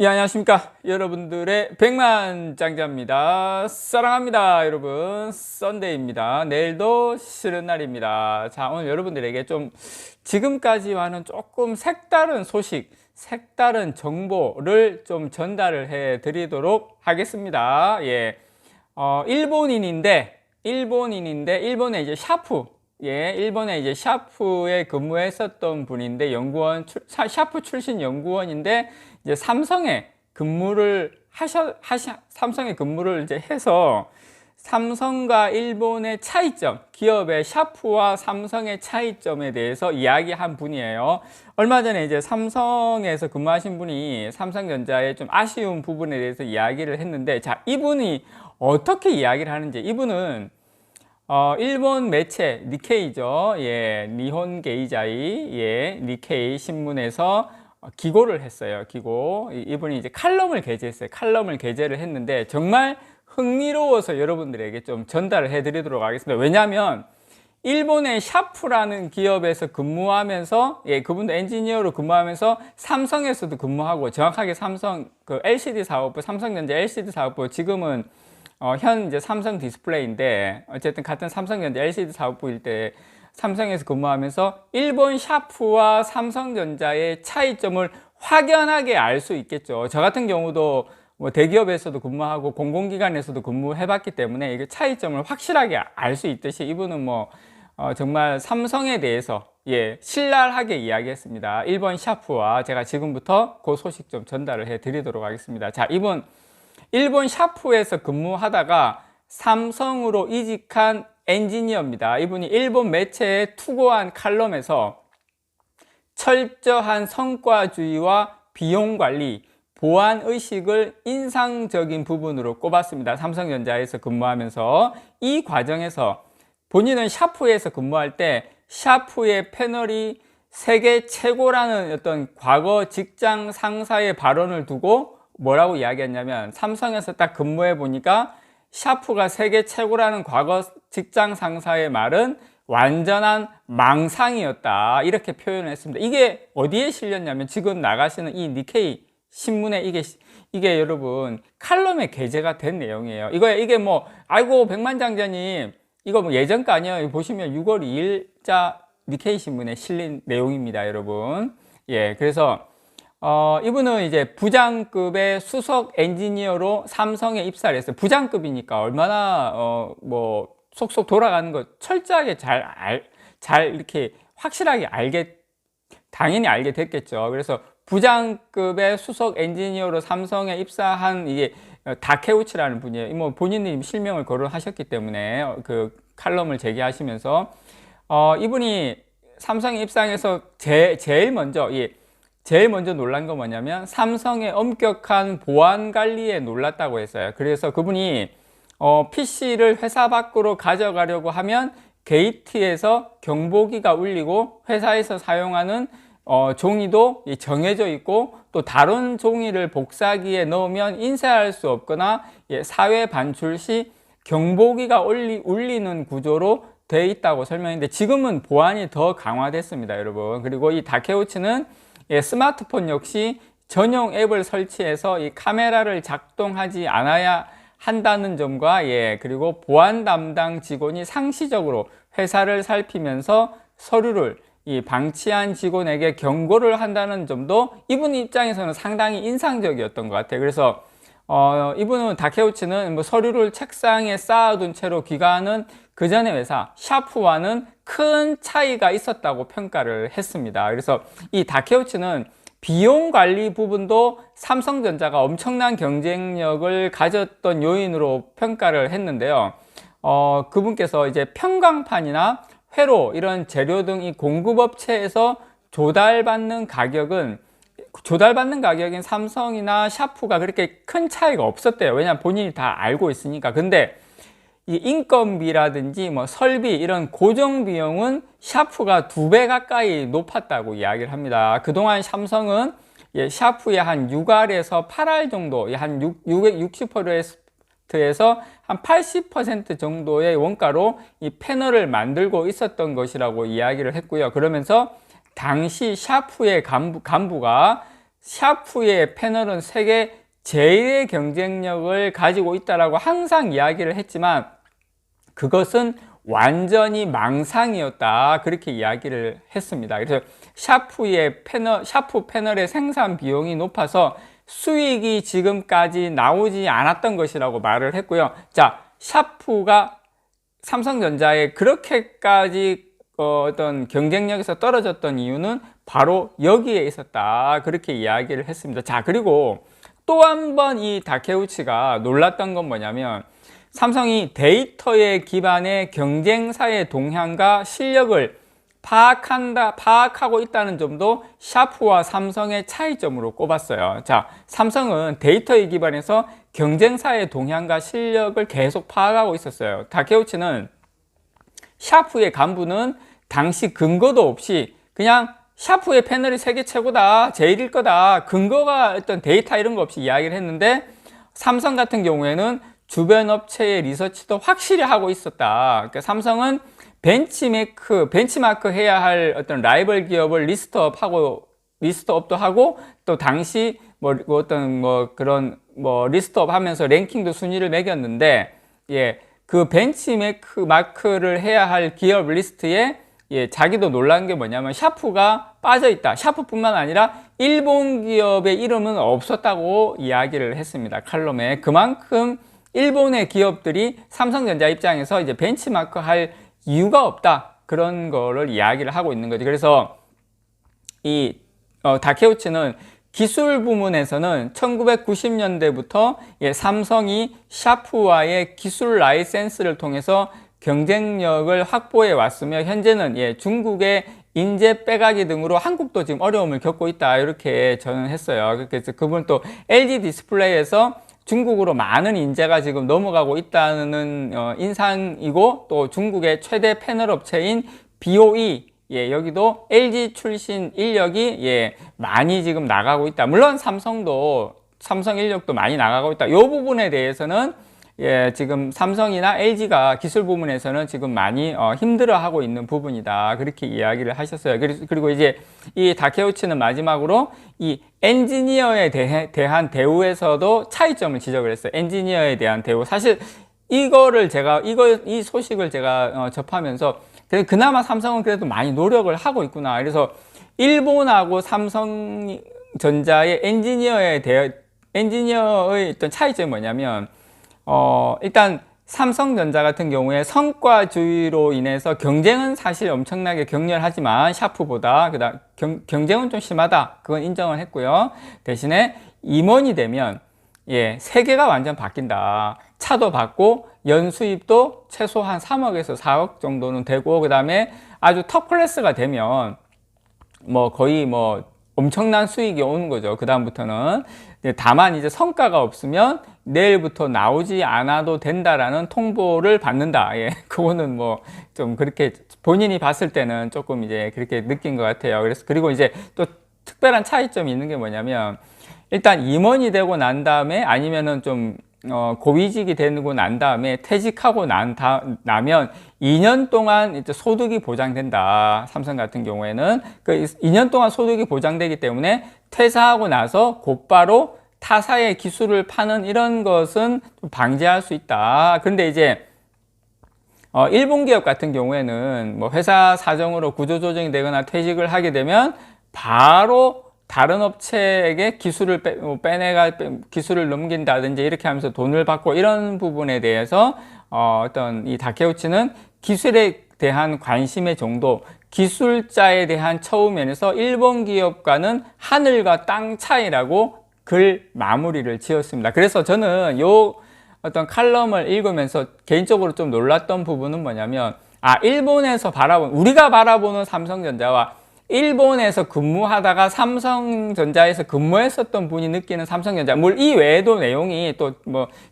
예, 안녕하십니까. 여러분들의 백만장자입니다. 사랑합니다. 여러분. 썬데이입니다. 내일도 쉬는 날입니다. 자, 오늘 여러분들에게 좀 지금까지와는 조금 색다른 소식, 색다른 정보를 좀 전달을 해 드리도록 하겠습니다. 예. 일본에 이제 일본에 이제 샤프에 근무했었던 분인데, 샤프 출신 연구원인데, 이제 삼성에 근무를 이제 해서, 삼성과 일본의 차이점, 기업의 샤프와 삼성의 차이점에 대해서 이야기한 분이에요. 얼마 전에 이제 삼성에서 근무하신 분이 삼성전자의 좀 아쉬운 부분에 대해서 이야기를 했는데, 자, 이분이 어떻게 이야기를 하는지, 이분은 일본 매체 니케이죠. 예, 니혼 게이자이, 예, 니케이 신문에서 기고를 했어요. 이분이 이제 칼럼을 게재했어요. 칼럼을 게재를 했는데 정말 흥미로워서 여러분들에게 좀 전달을 해드리도록 하겠습니다. 왜냐하면 일본의 샤프라는 기업에서 근무하면서, 예, 그분도 엔지니어로 근무하면서 삼성에서도 근무하고, 정확하게 삼성 LCD 사업부, 삼성전자 LCD 사업부, 지금은 현 이제 삼성 디스플레이인데, 어쨌든 같은 삼성전자 LCD 사업부일 때 삼성에서 근무하면서 일본 샤프와 삼성전자의 차이점을 확연하게 알 수 있겠죠. 저 같은 경우도 뭐 대기업에서도 근무하고 공공기관에서도 근무해 봤기 때문에 이게 차이점을 확실하게 알 수 있듯이, 이분은 정말 삼성에 대해서, 예, 신랄하게 이야기했습니다. 일본 샤프와. 제가 지금부터 그 소식 좀 전달을 해 드리도록 하겠습니다. 자, 이분 일본 샤프에서 근무하다가 삼성으로 이직한 엔지니어입니다. 이분이 일본 매체에 투고한 칼럼에서 철저한 성과주의와 비용관리, 보안의식을 인상적인 부분으로 꼽았습니다. 삼성전자에서 근무하면서. 이 과정에서 본인은 샤프에서 근무할 때 샤프의 패널이 세계 최고라는 어떤 과거 직장 상사의 발언을 두고 뭐라고 이야기했냐면, 삼성에서 딱 근무해 보니까 샤프가 세계 최고라는 과거 직장 상사의 말은 완전한 망상이었다, 이렇게 표현을 했습니다. 이게 어디에 실렸냐면, 지금 나가시는 이 니케이 신문에 이게 여러분 칼럼에 게재가 된 내용이에요. 이게 아이고 백만장자님, 이거 예전 거 아니에요. 보시면 6월 2일자 니케이 신문에 실린 내용입니다, 여러분. 예, 그래서 이분은 이제 부장급의 수석 엔지니어로 삼성에 입사를 했어요. 부장급이니까 얼마나 속속 돌아가는 거 철저하게 잘 이렇게 확실하게 당연히 알게 됐겠죠. 그래서 부장급의 수석 엔지니어로 삼성에 입사한 이게 다케우치라는 분이에요. 본인이 실명을 거론하셨기 때문에 그 칼럼을 제기하시면서 이분이 삼성에 입사해서 제일 먼저 놀란 건 뭐냐면, 삼성의 엄격한 보안 관리에 놀랐다고 했어요. 그래서 그분이 PC를 회사 밖으로 가져가려고 하면 게이트에서 경보기가 울리고, 회사에서 사용하는 종이도 정해져 있고, 또 다른 종이를 복사기에 넣으면 인쇄할 수 없거나, 예, 사회 반출 시 경보기가 울리는 구조로 되어 있다고 설명했는데, 지금은 보안이 더 강화됐습니다, 여러분. 그리고 이 다케우치는, 예, 스마트폰 역시 전용 앱을 설치해서 이 카메라를 작동하지 않아야 한다는 점과, 예, 그리고 보안 담당 직원이 상시적으로 회사를 살피면서 서류를 방치한 직원에게 경고를 한다는 점도 이분 입장에서는 상당히 인상적이었던 것 같아요. 그래서 이분은, 다케우치는 서류를 책상에 쌓아둔 채로 귀가하는 그 전의 회사 샤프와는 큰 차이가 있었다고 평가를 했습니다. 그래서 이 다케우치는 비용 관리 부분도 삼성전자가 엄청난 경쟁력을 가졌던 요인으로 평가를 했는데요. 그분께서 이제 평광판이나 회로, 이런 재료 등 이 공급업체에서 조달받는 가격인 삼성이나 샤프가 그렇게 큰 차이가 없었대요. 왜냐하면 본인이 다 알고 있으니까. 근데 이 인건비라든지 설비, 이런 고정 비용은 샤프가 2배 가까이 높았다고 이야기를 합니다. 그동안 삼성은, 예, 샤프의 한 6R에서 8R 정도, 한 60%에서 한 80% 정도의 원가로 이 패널을 만들고 있었던 것이라고 이야기를 했고요. 그러면서 당시 샤프의 간부가 샤프의 패널은 세계 제일의 경쟁력을 가지고 있다라고 항상 이야기를 했지만 그것은 완전히 망상이었다, 그렇게 이야기를 했습니다. 그래서 샤프 패널의 생산 비용이 높아서 수익이 지금까지 나오지 않았던 것이라고 말을 했고요. 자, 샤프가 삼성전자에 그렇게까지 어떤 경쟁력에서 떨어졌던 이유는 바로 여기에 있었다, 그렇게 이야기를 했습니다. 자, 그리고 또 한 번 이 다케우치가 놀랐던 건 뭐냐면, 삼성이 데이터에 기반의 경쟁사의 동향과 실력을 파악하고 있다는 점도 샤프와 삼성의 차이점으로 꼽았어요. 자, 삼성은 데이터에 기반해서 경쟁사의 동향과 실력을 계속 파악하고 있었어요. 다케우치는 샤프의 간부는 당시 근거도 없이 그냥 샤프의 패널이 세계 최고다, 제일일 거다, 근거가 어떤 데이터 이런 거 없이 이야기를 했는데, 삼성 같은 경우에는 주변 업체의 리서치도 확실히 하고 있었다. 그러니까 삼성은 벤치마크 해야 할 어떤 라이벌 기업을 리스트업도 하고, 또 당시 리스트업 하면서 랭킹도 순위를 매겼는데, 예, 그 벤치마크를 해야 할 기업 리스트에, 예, 자기도 놀란 게 뭐냐면 샤프가 빠져있다. 샤프뿐만 아니라 일본 기업의 이름은 없었다고 이야기를 했습니다, 칼럼에. 그만큼 일본의 기업들이 삼성전자 입장에서 이제 벤치마크 할 이유가 없다, 그런 거를 이야기를 하고 있는 거죠. 그래서 이 다케우치는 기술 부문에서는 1990년대부터 삼성이 샤프와의 기술 라이센스를 통해서 경쟁력을 확보해 왔으며, 현재는 중국의 인재 빼가기 등으로 한국도 지금 어려움을 겪고 있다, 이렇게 전했어요. 그래서 그분 또 LG 디스플레이에서 중국으로 많은 인재가 지금 넘어가고 있다는 인상이고, 또 중국의 최대 패널 업체인 BOE, 여기도 LG 출신 인력이 많이 지금 나가고 있다. 물론 삼성 인력도 많이 나가고 있다. 이 부분에 대해서는 지금 삼성이나 LG가 기술 부문에서는 지금 많이 힘들어하고 있는 부분이다, 그렇게 이야기를 하셨어요. 그리고 이제 이 다케우치는 마지막으로 이 엔지니어에 대한 대우에서도 차이점을 지적을 했어요. 엔지니어에 대한 대우. 사실 이 소식을 제가 접하면서 그나마 삼성은 그래도 많이 노력을 하고 있구나. 그래서 일본하고 삼성전자의 엔지니어의 어떤 차이점이 뭐냐면, 일단 삼성전자 같은 경우에 성과주의로 인해서 경쟁은 사실 엄청나게 격렬하지만 샤프보다 경쟁은 좀 심하다, 그건 인정을 했고요. 대신에 임원이 되면 세계가 완전 바뀐다. 차도 받고 연수입도 최소한 3억에서 4억 정도는 되고, 그 다음에 아주 톱 클래스가 되면 거의 엄청난 수익이 오는 거죠, 그 다음부터는. 다만 이제 성과가 없으면 내일부터 나오지 않아도 된다라는 통보를 받는다. 그거는 좀 그렇게 본인이 봤을 때는 조금 이제 그렇게 느낀 것 같아요. 그리고 이제 또 특별한 차이점이 있는 게 뭐냐면, 일단 임원이 되고 난 다음에, 아니면은 좀 고위직이 되고 난 다음에 퇴직하고 나면 2년 동안 이제 소득이 보장된다. 삼성 같은 경우에는 그 2년 동안 소득이 보장되기 때문에 퇴사하고 나서 곧바로 타사의 기술을 파는 이런 것은 좀 방지할 수 있다. 그런데 이제 일본 기업 같은 경우에는 회사 사정으로 구조조정이 되거나 퇴직을 하게 되면 바로 다른 업체에게 기술을 기술을 넘긴다든지 이렇게 하면서 돈을 받고, 이런 부분에 대해서 어떤 이 다케우치는 기술에 대한 관심의 정도, 기술자에 대한 처우면에서 일본 기업과는 하늘과 땅 차이라고 글 마무리를 지었습니다. 그래서 저는 요 어떤 칼럼을 읽으면서 개인적으로 좀 놀랐던 부분은 뭐냐면, 일본에서 우리가 바라보는 삼성전자와 일본에서 근무하다가 삼성전자에서 근무했었던 분이 느끼는 삼성전자, 물론 이 외에도 내용이 또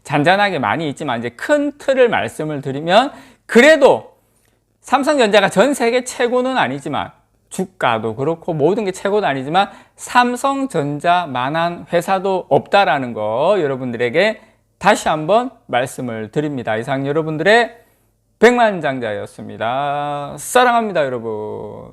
잔잔하게 많이 있지만, 이제 큰 틀을 말씀을 드리면, 그래도 삼성전자가 전 세계 최고는 아니지만, 주가도 그렇고 모든 게 최고도 아니지만 삼성전자만한 회사도 없다라는 거 여러분들에게 다시 한번 말씀을 드립니다. 이상 여러분들의 백만장자였습니다. 사랑합니다, 여러분.